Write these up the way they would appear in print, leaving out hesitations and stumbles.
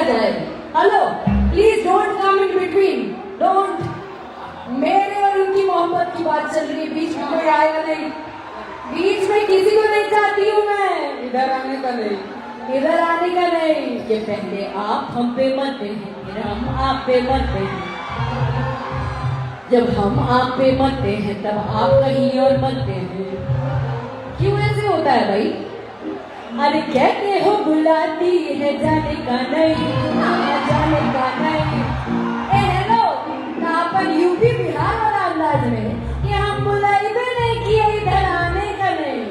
जाए। Hello, please don't come in between, don't. मेरे और उनकी मोहब्बत की बात चल रही है, बीच में कोई आएगा नहीं, बीच में किसी को नहीं चाहती हूँ मैं। इधर आने का नहीं, इधर आने का नहीं। कि पहले आप हम पे मरते हैं, फिर हम आप पे मरते हैं। जब हम आप पे मरते हैं तब आप कहीं और मरते हैं। क्यों ऐसे होता है भाई? अरे कहते हो बुलाती है जाने का नहीं, जाने का नहीं। ए हेलो, अपन यूपी बिहार वाला अंदाज में कि हम बुलाई भी नहीं किए, इधर आने का नहीं।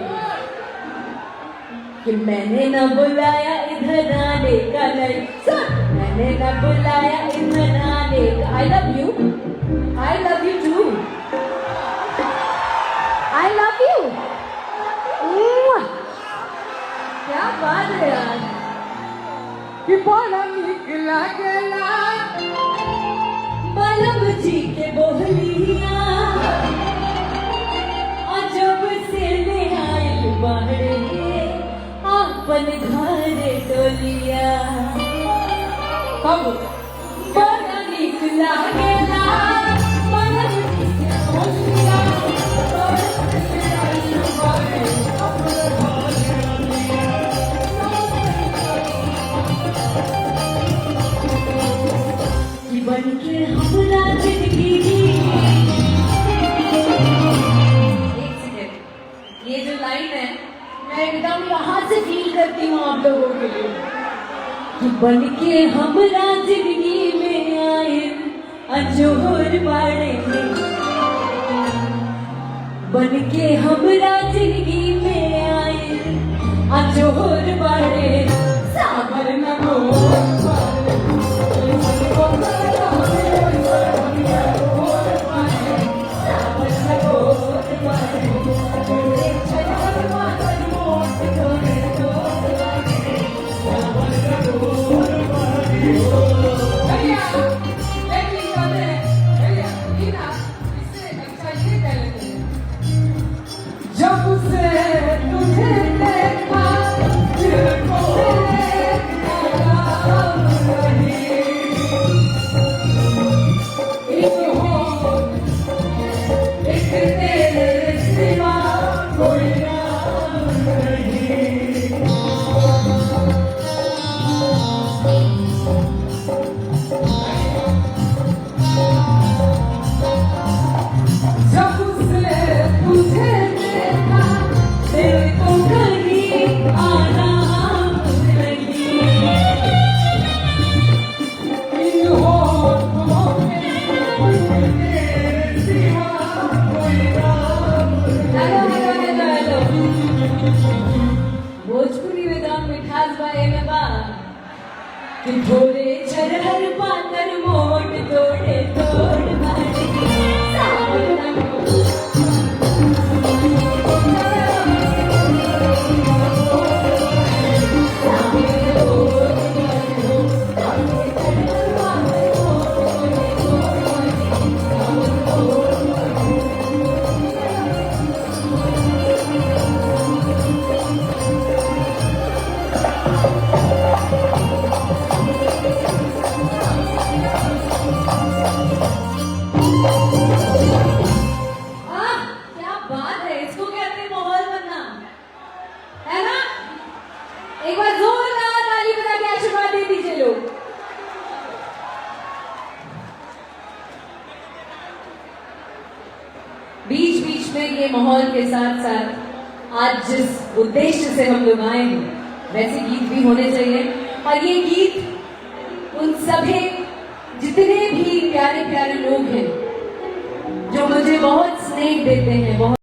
कि मैंने न बुलाया इधर आने का नहीं, मैंने न बुलाया इधर आने का। I love you, I love you too, I love you. क्या बात है यार, कि बड़ा निकला गला बलम जी के बोलिया, और जब से ले आए बाहरे अपन घर टोलिया। कब बड़ा निकला गला बलम जी के बोलिया, बन के हमरा जिंदगी। एक सेकंड, ये जो लाइन है मैं एकदम यहाँ से फील करती हूँ आप लोगों के लिए। कि बन के हमरा जिंदगी में आए अजोहर बाड़े, बन के हमरा जिंदगी में आए अजोहर बाड़े। सागर न हो कि थोड़े चरहर पाकर मोट तोड़े तोड़ बीच बीच में ये माहौल के साथ साथ आज जिस उद्देश्य से हम लोग आए हैं वैसे गीत भी होने चाहिए। और ये गीत उन सभी जितने भी प्यारे प्यारे लोग हैं जो मुझे बहुत स्नेह देते हैं, बहुत